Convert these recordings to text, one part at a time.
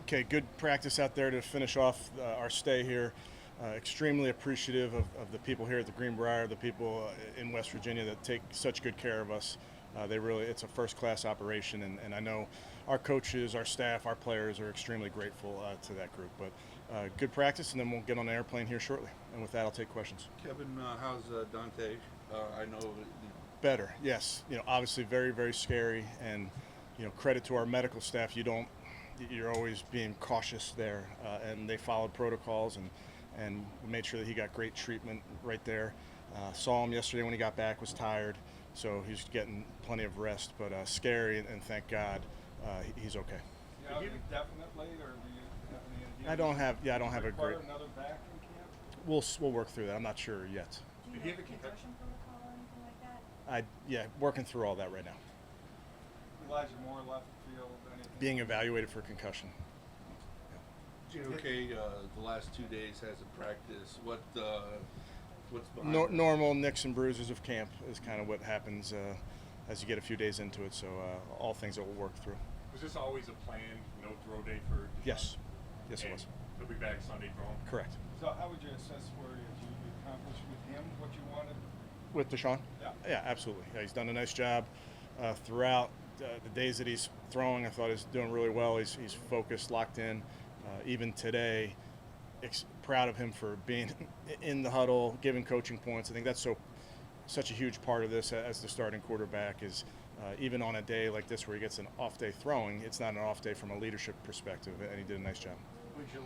Okay, good practice out there to finish off our stay here. Extremely appreciative of the people here at the Greenbrier, the people in West Virginia that take such good care of us. It's a first-class operation, and I know our coaches, our staff, our players are extremely grateful to that group. But good practice, and then we'll get on the airplane here shortly. And with that, I'll take questions. Kevin, how's Dante? I know. Better, yes. Obviously very, very scary, and credit to our medical staff. You're always being cautious there, and they followed protocols and made sure that he got great treatment right there. Saw him yesterday when he got back, was tired, so he's getting plenty of rest, but scary, and thank God he's okay. Yeah, definitely, or do you have any idea? I don't have a great. Another back in camp? We'll work through that. I'm not sure yet. Do you have a concussion protocol or anything like that? Working through all that right now. Elijah Moore left field, anything? Being evaluated for concussion. Okay, the last 2 days hasn't practiced. What's behind that? Normal nicks and bruises of camp is kind of what happens as you get a few days into it. So all things that we'll work through. Was this always a plan? No throw day for Deshaun? Yes, it was. He'll be back Sunday throwing. Correct. So how would you assess where you accomplished with him what you wanted? With Deshaun? Yeah. Yeah, absolutely. Yeah, he's done a nice job throughout the days that he's throwing. I thought he's doing really well. He's focused, locked in. Even today, proud of him for being in the huddle, giving coaching points. I think that's such a huge part of this as the starting quarterback is even on a day like this where he gets an off day throwing, it's not an off day from a leadership perspective, and he did a nice job. What did you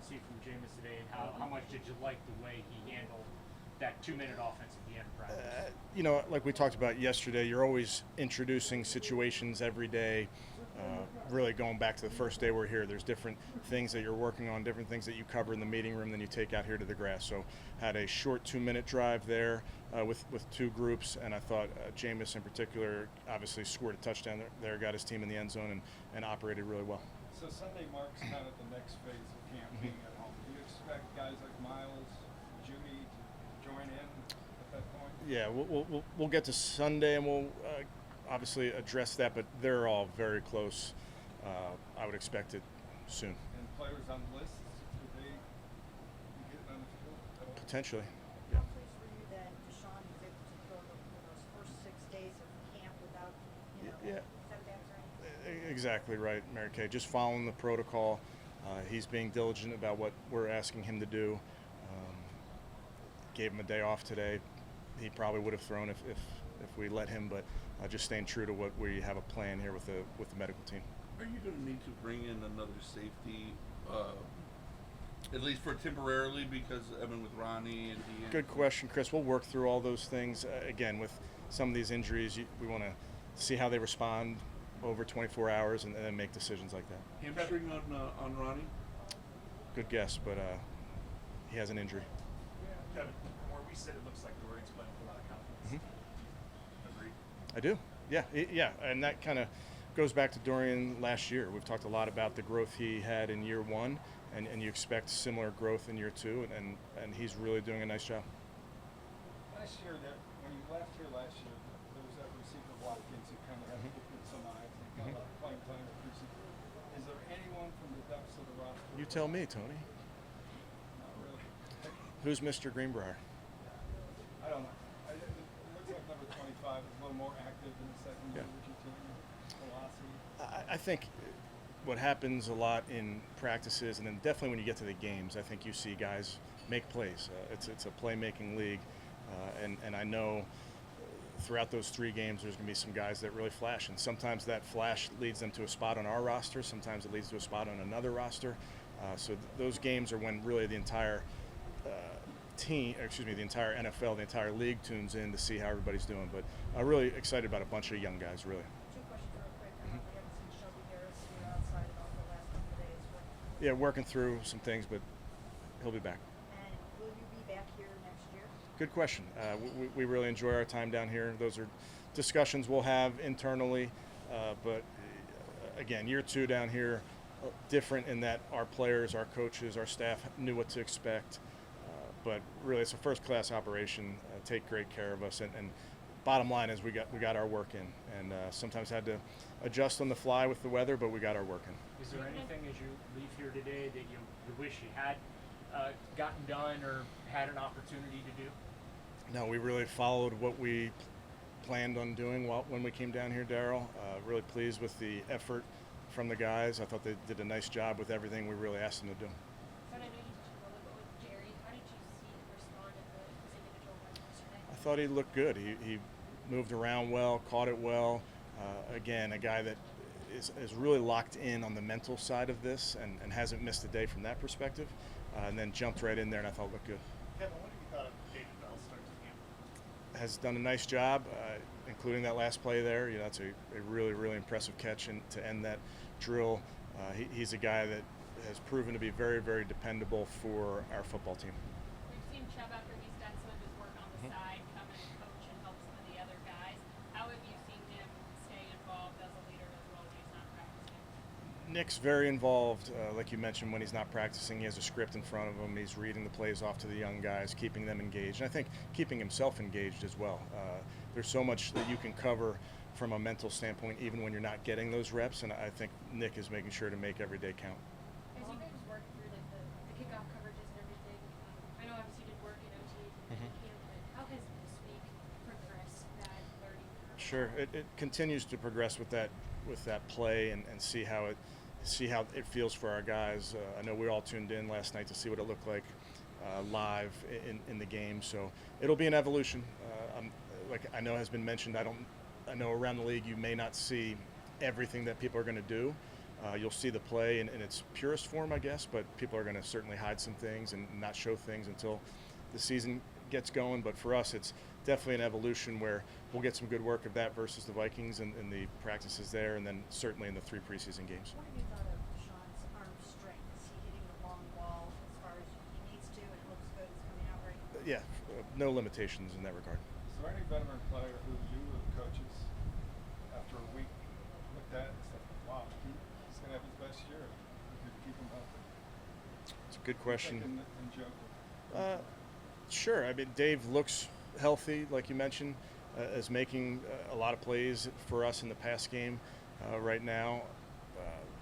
see from Jameis today, and how much did you like the way he handled that 2-minute offense at the end of practice? Like we talked about yesterday, you're always introducing situations every day. Really going back to the first day we're here, there's different things that you're working on, different things that you cover in the meeting room than you take out here to the grass. So had a short 2-minute drive there with two groups, and I thought Jameis in particular obviously scored a touchdown there, got his team in the end zone, and operated really well. So Sunday marks kind of the next phase of camp being at home. Do you expect guys like Miles, Judy to join in at that point? Yeah, we'll get to Sunday, and we'll obviously address that, but they're all very close. I would expect it soon. And players on lists, could they be getting on the field at all? Potentially. How pleased were you that Deshaun was able to throw those first 6 days of camp without, Yeah. setbacks or anything? Exactly right, Mary Kay. Just following the protocol. He's being diligent about what we're asking him to do. Gave him a day off today. He probably would have thrown if we let him, but just staying true to what we have a plan here with the medical team. Are you going to need to bring in another safety, at least for temporarily? Because with Ronnie and Dean. Good question, Chris. We'll work through all those things. Again, with some of these injuries, we want to see how they respond over 24 hours and then make decisions like that. Hamstring on Ronnie. Good guess, but he has an injury. Kevin, from where we sit, it looks like Dorian's playing with a lot of confidence. Agreed. I do. Yeah, and that kind of goes back to Dorian last year. We've talked a lot about the growth he had in year one, and you expect similar growth in year two, and he's really doing a nice job. Last year, when you left here last year, there was that receiver Watkins who kind of had to get some eyes and got a lot of playing time at receiver. Is there anyone from the depths of the roster? You tell me, Tony. Not really. Who's Mr. Greenbrier? I don't know. It looks like number 25 is a little more active in the second year Yeah. with your team. Velocity. I think what happens a lot in practices, and then definitely when you get to the games, I think you see guys make plays. It's a playmaking league, and I know throughout those 3 games there's going to be some guys that really flash, and sometimes that flash leads them to a spot on our roster, sometimes it leads to a spot on another roster. So those games are when really the entire the entire NFL, the entire league tunes in to see how everybody's doing. But I'm really excited about a bunch of young guys, really. 2 questions real quick. We haven't seen Shelby Harris here outside of the last couple of days. Yeah, working through some things, but he'll be back. And will you be back here next year? Good question. We really enjoy our time down here. Those are discussions we'll have internally, but again, year 2 down here, different in that our players, our coaches, our staff knew what to expect. But really, it's a first-class operation. Take great care of us, and bottom line is we got our work in, and sometimes had to adjust on the fly with the weather, but we got our work in. Is there anything as you leave here today that you wish you had gotten done or had an opportunity to do? No, we really followed what we planned on doing when we came down here, Daryl. Really pleased with the effort from the guys. I thought they did a nice job with everything we really asked them to do. But I know you touched a little bit with Jerry. How did you see him respond at his individual runs yesterday? I thought he looked good. He moved around well, caught it well. Again, a guy that is really locked in on the mental side of this and hasn't missed a day from that perspective. And then jumped right in there, and I thought it looked good. Kevin, what have you thought of David Bell's start to the game? Has done a nice job, including that last play there. You know, that's a really, really impressive catch to end that drill. He's a guy that has proven to be very, very dependable for our football team. We've seen Chubb after he's done some of his work on the side, come and coach and help some of the other guys. How have you seen him stay involved as a leader as well when he's not practicing? Nick's very involved, like you mentioned, when he's not practicing. He has a script in front of him. He's reading the plays off to the young guys, keeping them engaged. And I think keeping himself engaged as well. There's so much that you can cover from a mental standpoint, even when you're not getting those reps. And I think Nick is making sure to make every day count. As you guys work through like the kickoff coverages and everything, I know obviously you did work in OTAs and camp, but how has this week progressed that learning curve? Sure, it continues to progress with that play and see how it feels for our guys. I know we all tuned in last night to see what it looked like live in the game. So it'll be an evolution. Like I know has been mentioned. I know around the league you may not see everything that people are going to do. You'll see the play in its purest form, I guess, but people are going to certainly hide some things and not show things until the season gets going. But for us, it's definitely an evolution where we'll get some good work of that versus the Vikings and the practices there, and then certainly in the 3 preseason games. What have you thought of Deshaun's arm strength? Is he hitting the long ball as far as he needs to, and it looks good, it's coming out right? Yeah, no limitations in that regard. Is there any veteran player who you or the coaches, after a week, looked at and said, wow, he's going to have his best year if we could keep him healthy? It's a good question. And joking. Sure. I mean, Dave looks healthy, like you mentioned, is making a lot of plays for us in the pass game right now.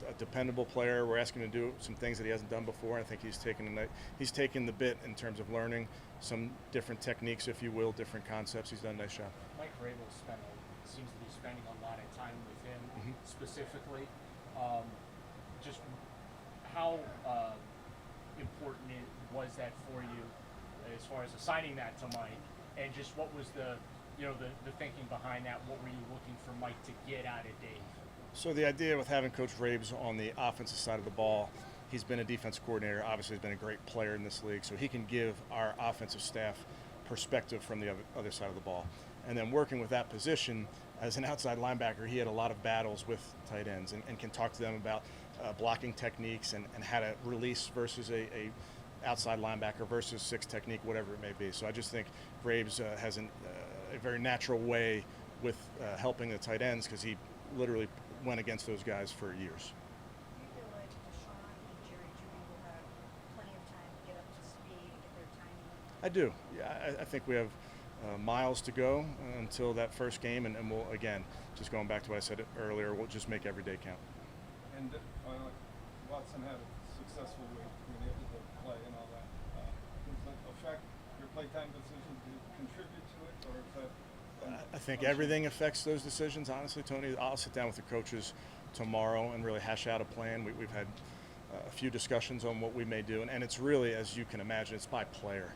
A dependable player. We're asking him to do some things that he hasn't done before. I think he's taken the bit in terms of learning some different techniques, if you will, different concepts. He's done a nice job. Mike Vrabel seems to be spending a lot of time with him specifically. Just how important was that for you as far as assigning that to Mike, and just what was the thinking behind that? What were you looking for Mike to get out of Dave? So the idea with having Coach Vrabes on the offensive side of the ball, he's been a defense coordinator. Obviously, he's been a great player in this league, so he can give our offensive staff perspective from the other side of the ball. And then working with that position as an outside linebacker, he had a lot of battles with tight ends and can talk to them about blocking techniques and how to release versus a outside linebacker versus 6 technique, whatever it may be. So I just think Vrabes has a very natural way with helping the tight ends, because he literally went against those guys for years. Do you feel like Deshaun and Jerry Judy will have plenty of time to get up to speed and get their timing? I do. Yeah, I think we have miles to go until that first game, and we'll, again, just going back to what I said earlier, we'll just make every day count. And Watson had a successful week, being able to play and all that. Does that affect your playtime decision to contribute to it, or is that? I think everything affects those decisions, honestly, Tony. I'll sit down with the coaches tomorrow and really hash out a plan. We've had a few discussions on what we may do, and it's really, as you can imagine, it's by player.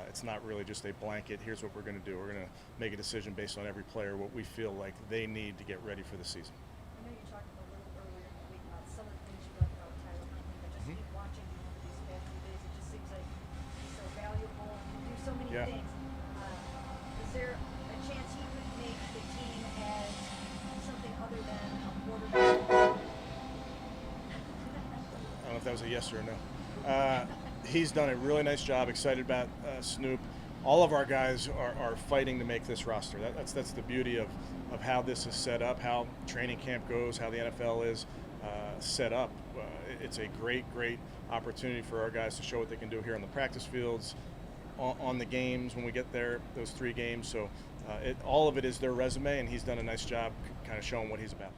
It's not really just a blanket, here's what we're going to do. We're going to make a decision based on every player, what we feel like they need to get ready for the season. I know you talked a little earlier in the week about some of the things you like about Tyler Huntley, but just in watching him over these past few days, it just seems like he's so valuable and can do so many things. Is there a chance he could make the team as something other than a quarterback? I don't know if that was a yes or a no. He's done a really nice job. Excited about Snoop. All of our guys are fighting to make this roster. That's the beauty of how this is set up, how training camp goes, how the NFL is set up. It's a great opportunity for our guys to show what they can do here on the practice fields, on the games when we get there, those 3 games. So all of it is their resume, and he's done a nice job kind of showing what he's about.